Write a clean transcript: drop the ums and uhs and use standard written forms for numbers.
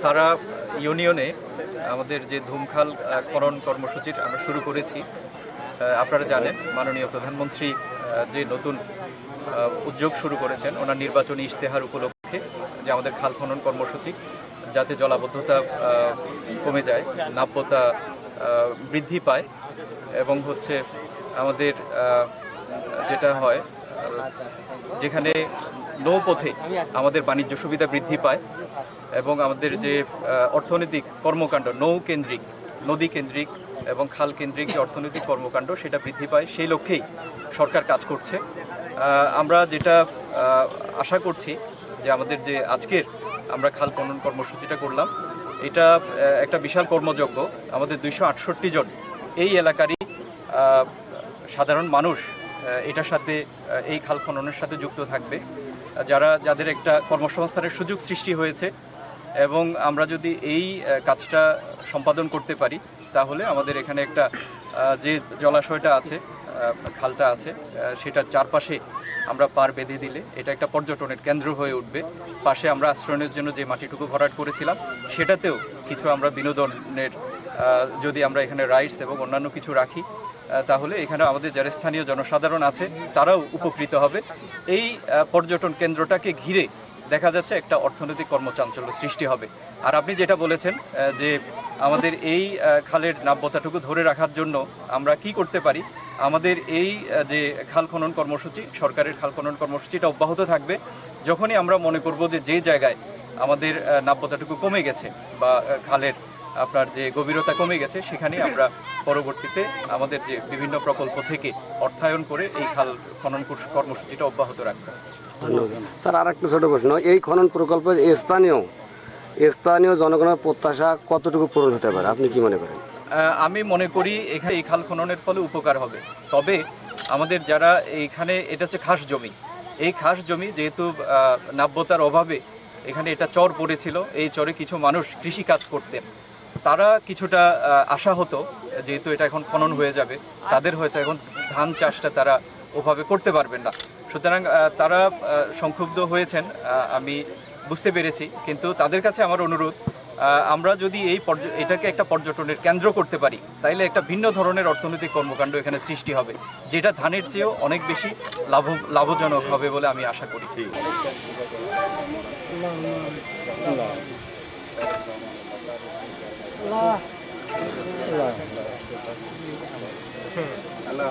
সারা ইউনিয়নে আমাদের যে ধুমখাল খনন কর্মসূচির আমরা শুরু করেছি। আপনারা জানেন মাননীয় প্রধানমন্ত্রী যে নতুন উদ্যোগ শুরু করেছেন ওনার নির্বাচনী ইশতেহার উপলক্ষে, যে আমাদের খাল খনন কর্মসূচি যাতে জলাবদ্ধতা কমে যায়, নাব্যতা বৃদ্ধি পায় এবং আমাদের যেটা হয় যেখানে নৌপথে আমাদের বাণিজ্য সুবিধা বৃদ্ধি পায় এবং আমাদের যে অর্থনৈতিক কর্মকাণ্ড নৌকেন্দ্রিক, নদী কেন্দ্রিক এবং খাল কেন্দ্রিক যে অর্থনৈতিক কর্মকাণ্ড সেটা বৃদ্ধি পায়, সেই লক্ষ্যেই সরকার কাজ করছে। আমরা যেটা আশা করছি যে আমাদের যে আজকের আমরা খাল খনন কর্মসূচিটা করলাম, এটা একটা বিশাল কর্মযজ্ঞ। আমাদের 268 জন এই এলাকারই সাধারণ মানুষ এটার সাথে, এই খাল খননের সাথে যুক্ত থাকবে, যাদের একটা কর্মসংস্থানের সুযোগ সৃষ্টি হয়েছে। এবং আমরা যদি এই কাজটা সম্পাদন করতে পারি তাহলে আমাদের এখানে একটা যে জলাশয়টা আছে, খালটা আছে, সেটার চারপাশে আমরা পার বেঁধে দিলে এটা একটা পর্যটনের কেন্দ্র হয়ে উঠবে। পাশে আমরা আশ্রয়নের জন্য যে মাটিটুকু ভরাট করেছিলাম সেটাতেও কিছু আমরা বিনোদনের, যদি আমরা এখানে রাইডস এবং অন্যান্য কিছু রাখি তাহলে এখানে আমাদের যারা স্থানীয় জনসাধারণ আছে তারাও উপকৃত হবে। এই পর্যটন কেন্দ্রটাকে ঘিরে দেখা যাচ্ছে একটা অর্থনৈতিক কর্মচাঞ্চল্য সৃষ্টি হবে। আর আপনি যেটা বলেছেন যে আমাদের এই খালের নাব্যতাটুকু ধরে রাখার জন্য আমরা কি করতে পারি, আমাদের এই যে খাল খনন কর্মসূচি, সরকারের খাল খনন কর্মসূচিটা অব্যাহত থাকবে। যখনই আমরা মনে করব যে জায়গায় আমাদের নাব্যতাটুকু কমে গেছে বা খালের আপনার যে গভীরতা কমে গেছে, সেখানে আমরা পরবর্তীতে আমাদের যে বিভিন্ন প্রকল্প থেকে অর্থায়ন করে এই খাল খনন কর্মসূচিটা অব্যাহত রাখবো। ধন্যবাদ স্যার। আর একটা ছোট প্রশ্ন, এই খনন প্রকল্পের স্থানীয় জনগণের প্রত্যাশা কতটুকু পূরণ হতে পারে, আপনি কি মনে করেন? আমি মনে করি এখানে এই খাল খননের ফলে উপকার হবে। তবে আমাদের যারা এইখানে, এটা হচ্ছে খাস জমি, এই খাস জমি যেহেতু নাব্যতার অভাবে এখানে এটা চর পড়েছিল, এই চরে কিছু মানুষ কৃষিকাজ করতেন, তারা কিছুটা আশা হতো যেহেতু এটা এখন খনন হয়ে যাবে, তাদের হয়তো এখন ধান চাষটা তারা ওভাবে করতে পারবেন না। সুতরাং তারা সংক্ষুব্ধ হয়েছেন, আমি বুঝতে পেরেছি। কিন্তু তাদের কাছে আমার অনুরোধ, আমরা যদি এটাকে একটা পর্যটনের কেন্দ্র করতে পারি তাইলে একটা ভিন্ন ধরনের অর্থনৈতিক কর্মকাণ্ড এখানে সৃষ্টি হবে, যেটা ধানের চেয়েও অনেক বেশি লাভজনক হবে বলে আমি আশা করি। ঠিক আল্লাহ